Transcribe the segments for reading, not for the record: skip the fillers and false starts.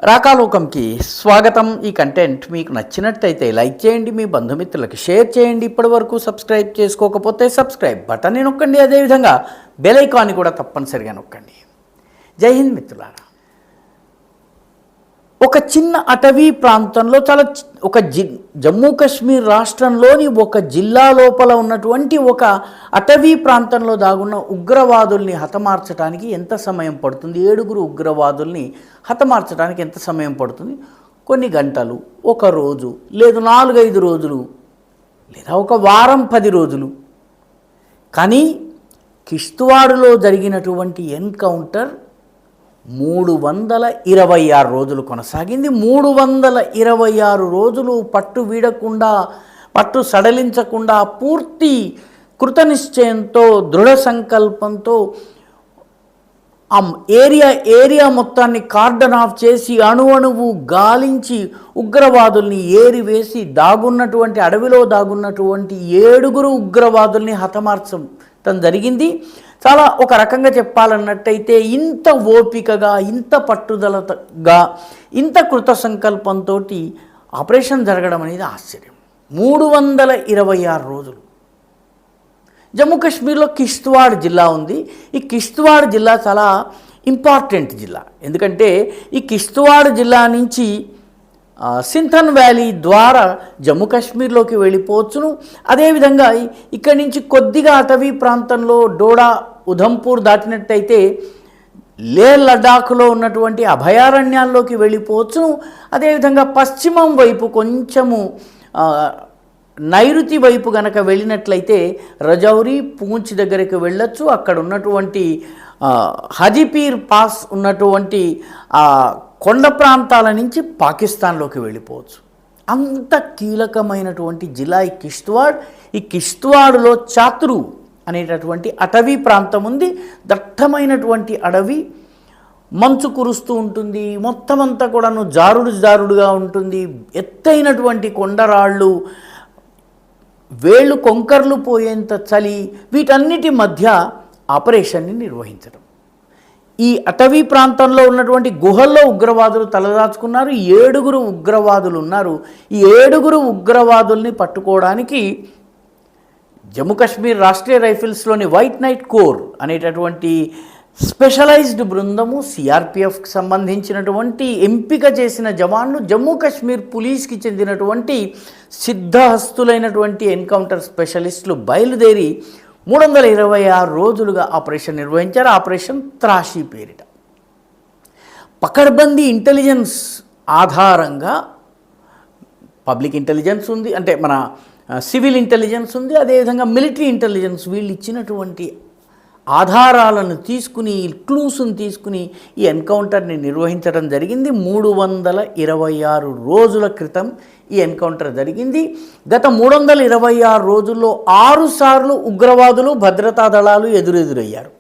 రాకాలోకంకి స్వాగతం. ఈ కంటెంట్ మీకు నచ్చినట్టయితే లైక్ చేయండి, మీ బంధుమిత్రులకు షేర్ చేయండి. ఇప్పటివరకు సబ్స్క్రైబ్ చేసుకోకపోతే సబ్స్క్రైబ్ బటన్ని నొక్కండి, అదేవిధంగా బెల్ ఐకాన్ని కూడా తప్పనిసరిగా నొక్కండి. జై హింద్ మిత్రులారా. ఒక చిన్న అటవీ ప్రాంతంలో జమ్మూ కాశ్మీర్ రాష్ట్రంలోని ఒక జిల్లా లోపల ఉన్నటువంటి ఒక అటవీ ప్రాంతంలో దాగున్న ఉగ్రవాదుల్ని హతమార్చడానికి ఎంత సమయం పడుతుంది? 7 ఉగ్రవాదుల్ని హతమార్చడానికి ఎంత సమయం పడుతుంది? కొన్ని గంటలు, ఒక రోజు, లేదు 4-5 రోజులు, లేదా ఒక వారం 10 రోజులు. కానీ కిష్త్వాడులో జరిగినటువంటి ఎన్కౌంటర్ 326 రోజులు కొనసాగింది. 326 రోజులు పట్టు వీడకుండా, పట్టు సడలించకుండా, పూర్తి కృతనిశ్చయంతో, దృఢ సంకల్పంతో ఆ ఏరియా మొత్తాన్ని కార్డన్ ఆఫ్ చేసి అణువణువు గాలించి ఉగ్రవాదుల్ని ఏరివేసి అడవిలో దాగున్నటువంటి 7 ఉగ్రవాదుల్ని హతమార్చడం జరిగింది. చాలా ఒక రకంగా చెప్పాలన్నట్టయితే ఇంత ఓపికగా, ఇంత పట్టుదలగా, ఇంత కృత సంకల్పంతో ఆపరేషన్ జరగడం అనేది ఆశ్చర్యం. 326 రోజులు. జమ్మూ కాశ్మీర్లో కిష్త్వాడ్ జిల్లా ఉంది. ఈ కిష్త్వాడ్ జిల్లా చాలా ఇంపార్టెంట్ జిల్లా. ఎందుకంటే ఈ కిష్త్వాడ్ జిల్లా నుంచి సింథన్ వ్యాలీ ద్వారా జమ్మూ కాశ్మీర్లోకి వెళ్ళిపోవచ్చును. అదేవిధంగా ఇక్కడి నుంచి కొద్దిగా అటవీ ప్రాంతంలో డోడా, ఉధంపూర్ దాటినట్టయితే లే లడాఖ్లో ఉన్నటువంటి అభయారణ్యాల్లోకి వెళ్ళిపోవచ్చును. అదేవిధంగా పశ్చిమం వైపు కొంచెము నైరుతి వైపు గనక వెళ్ళినట్లయితే రజౌరి, పూంచ్ దగ్గరికి వెళ్ళొచ్చు. అక్కడ ఉన్నటువంటి హజీపీర్ పాస్ ఉన్నటువంటి కొండ ప్రాంతాల నుంచి పాకిస్తాన్లోకి వెళ్ళిపోవచ్చు. అంత కీలకమైనటువంటి జిల్లా ఈ కిష్త్వాడ్. ఈ కిష్త్వాడ్లో చాత్రు అనేటటువంటి అటవీ ప్రాంతం ఉంది. దట్టమైనటువంటి అడవి, మంచు కురుస్తూ ఉంటుంది. మొత్తం అంతా కూడాను జారుడుగా ఉంటుంది. ఎత్తైనటువంటి కొండరాళ్ళు, వేళ్ళు కొంకర్లు పోయేంత చలి, వీటన్నిటి మధ్య ఆపరేషన్ని నిర్వహించడం. ఈ అటవీ ప్రాంతంలో ఉన్నటువంటి గుహల్లో ఉగ్రవాదులు తలదాచుకున్నారు. 7 ఉగ్రవాదులు ఉన్నారు. ఈ 7 ఉగ్రవాదుల్ని పట్టుకోవడానికి జమ్మూ కాశ్మీర్ రాష్ట్రీయ రైఫిల్స్లోని వైట్ నైట్ కోర్ అనేటటువంటి స్పెషలైజ్డ్ బృందము, సిఆర్పిఎఫ్కి సంబంధించినటువంటి ఎంపిక చేసిన జవాన్లు, జమ్మూ కాశ్మీర్ పోలీస్కి చెందినటువంటి సిద్ధహస్తులైనటువంటి ఎన్కౌంటర్ స్పెషలిస్టులు బయలుదేరి 326 రోజులుగా ఆపరేషన్ నిర్వహించారు. ఆపరేషన్ త్రాషి పేరిట. పకడ్బందీ ఇంటెలిజెన్స్ ఆధారంగా పబ్లిక్ ఇంటెలిజెన్స్ ఉంది, అంటే మన సివిల్ ఇంటెలిజెన్స్ ఉంది, అదేవిధంగా మిలిటరీ ఇంటెలిజెన్స్, వీళ్ళు ఇచ్చినటువంటి ఆధారాలను తీసుకుని, క్లూస్ని తీసుకుని ఈ ఎన్కౌంటర్ని నిర్వహించడం జరిగింది. 326 రోజుల క్రితం ఈ ఎన్కౌంటర్ జరిగింది. గత 326 రోజుల్లో 6 సార్లు ఉగ్రవాదులు, భద్రతా దళాలు ఎదురయ్యారు.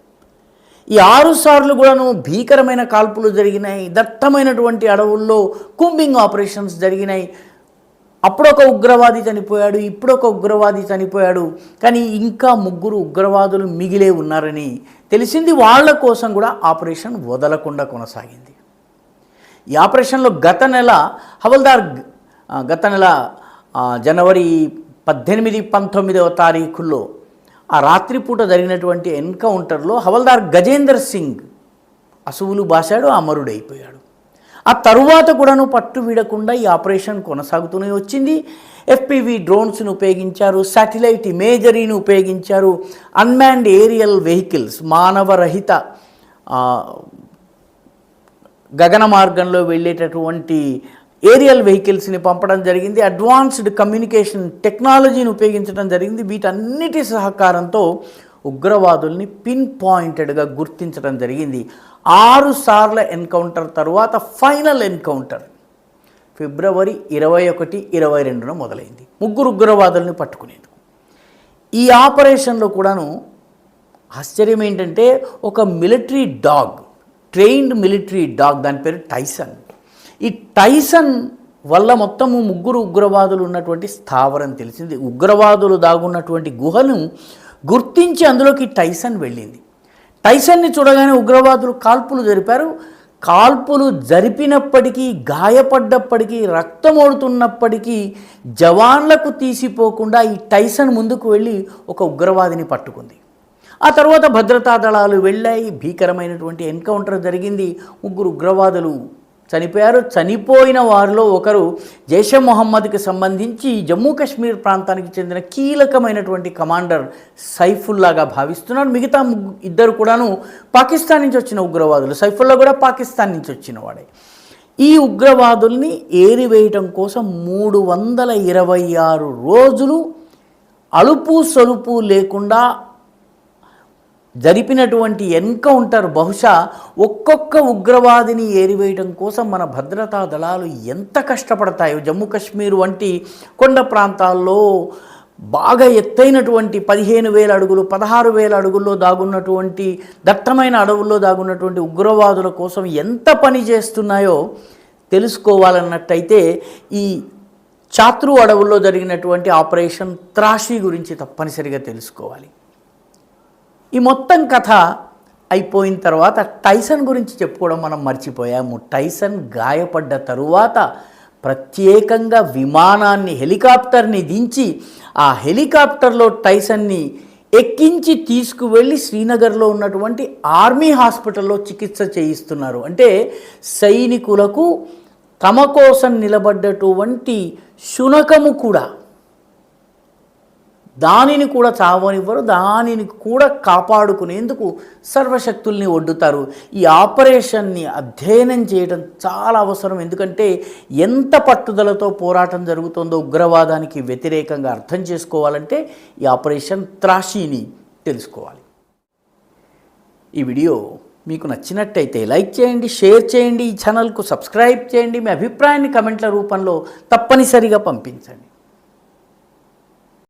ఈ 6 సార్లు కూడాను భీకరమైన కాల్పులు జరిగినాయి. దట్టమైనటువంటి అడవుల్లో కూంబింగ్ ఆపరేషన్స్ జరిగినాయి. అప్పుడొక ఉగ్రవాది చనిపోయాడు, ఇప్పుడొక ఉగ్రవాది చనిపోయాడు. కానీ ఇంకా 3 ఉగ్రవాదులు మిగిలే ఉన్నారని తెలిసింది. వాళ్ళ కోసం కూడా ఆపరేషన్ వదలకుండా కొనసాగింది. ఈ ఆపరేషన్లో గత నెల జనవరి 18, 19వ తారీఖుల్లో ఆ రాత్రిపూట జరిగినటువంటి ఎన్కౌంటర్లో హవల్దార్ గజేందర్ సింగ్ అసువులు బాశాడు, అమరుడైపోయాడు. ఆ తరువాత కూడాను పట్టు వీడకుండా ఈ ఆపరేషన్ కొనసాగుతూనే వచ్చింది. ఎఫ్పివి డ్రోన్స్ను ఉపయోగించారు, శాటిలైట్ ఇమేజరీని ఉపయోగించారు, అన్మాన్డ్ ఏరియల్ వెహికల్స్, మానవరహిత గగన మార్గంలో వెళ్ళేటటువంటి ఏరియల్ వెహికల్స్ని పంపడం జరిగింది. అడ్వాన్స్డ్ కమ్యూనికేషన్ టెక్నాలజీని ఉపయోగించడం జరిగింది. వీటన్నిటి సహకారంతో ఉగ్రవాదుల్ని పిన్ పాయింటెడ్గా గుర్తించడం జరిగింది. 6 సార్ల ఎన్కౌంటర్ తరువాత ఫైనల్ ఎన్కౌంటర్ ఫిబ్రవరి 21, 22న మొదలైంది. 3 ఉగ్రవాదుల్ని పట్టుకునేందుకు. ఈ ఆపరేషన్లో కూడాను ఆశ్చర్యం ఏంటంటే, ఒక military dog, trained military dog, దాని పేరు టైసన్. ఈ టైసన్ వల్ల మొత్తము 3 ఉగ్రవాదులు ఉన్నటువంటి స్థావరం తెలిసింది. ఉగ్రవాదులు దాగున్నటువంటి గుహను గుర్తించి అందులోకి టైసన్ వెళ్ళింది. టైసన్ని చూడగానే ఉగ్రవాదులు కాల్పులు జరిపారు. కాల్పులు జరిపినప్పటికీ, గాయపడ్డప్పటికీ, రక్తమోడుతున్నప్పటికీ జవాన్లకు తీసిపోకుండా ఈ టైసన్ ముందుకు వెళ్ళి ఒక ఉగ్రవాదిని పట్టుకుంది. ఆ తర్వాత భద్రతా దళాలు వెళ్ళాయి. భీకరమైనటువంటి ఎన్కౌంటర్ జరిగింది. 3 ఉగ్రవాదులు చనిపోయారు. చనిపోయిన వారిలో ఒకరు జైషే మొహమ్మద్కి సంబంధించి జమ్మూ కాశ్మీర్ ప్రాంతానికి చెందిన కీలకమైనటువంటి కమాండర్ సైఫుల్లాగా భావిస్తున్నారు. మిగతా 2 కూడాను పాకిస్తాన్ నుంచి వచ్చిన ఉగ్రవాదులు. సైఫుల్లా కూడా పాకిస్తాన్ నుంచి వచ్చిన వాడే. ఈ ఉగ్రవాదుల్ని ఏరివేయటం కోసం 326 రోజులు అలుపు సొలుపు లేకుండా జరిపినటువంటి ఎన్కౌంటర్ బహుశా ఒక్కొక్క ఉగ్రవాదిని ఏరివేయడం కోసం మన భద్రతా దళాలు ఎంత కష్టపడతాయో. జమ్మూ కాశ్మీర్ వంటి కొండ ప్రాంతాల్లో బాగా ఎత్తైనటువంటి 15,000 అడుగులు 16,000 అడుగుల్లో దాగున్నటువంటి దట్టమైన అడవుల్లో దాగున్నటువంటి ఉగ్రవాదుల కోసం ఎంత పని చేస్తున్నాయో తెలుసుకోవాలన్నట్టయితే ఈ చాత్రు అడవుల్లో జరిగినటువంటి ఆపరేషన్ త్రాషి గురించి తప్పనిసరిగా తెలుసుకోవాలి. ఈ మొత్తం కథ అయిపోయిన తర్వాత టైసన్ గురించి చెప్పుకోవడం మనం మర్చిపోయాము. టైసన్ గాయపడ్డ తరువాత ప్రత్యేకంగా విమానాన్ని, హెలికాప్టర్ని దించి ఆ హెలికాప్టర్లో టైసన్ని ఎక్కించి తీసుకువెళ్ళి శ్రీనగర్లో ఉన్నటువంటి ఆర్మీ హాస్పిటల్లో చికిత్స చేయిస్తున్నారు. అంటే సైనికులకు తమ కోసం నిలబడ్డటువంటి శునకము కూడా, దానిని కూడా చావనివ్వరు, దానిని కూడా కాపాడుకునేందుకు సర్వశక్తుల్ని ఒడ్డుతారు. ఈ ఆపరేషన్ని అధ్యయనం చేయడం చాలా అవసరం. ఎందుకంటే ఎంత పట్టుదలతో పోరాటం జరుగుతుందో ఉగ్రవాదానికి వ్యతిరేకంగా అర్థం చేసుకోవాలంటే ఈ ఆపరేషన్ త్రాషిని తెలుసుకోవాలి. ఈ వీడియో మీకు నచ్చినట్టయితే లైక్ చేయండి, షేర్ చేయండి, ఈ ఛానల్కు సబ్స్క్రైబ్ చేయండి. మీ అభిప్రాయాన్ని కమెంట్ల రూపంలో తప్పనిసరిగా పంపించండి.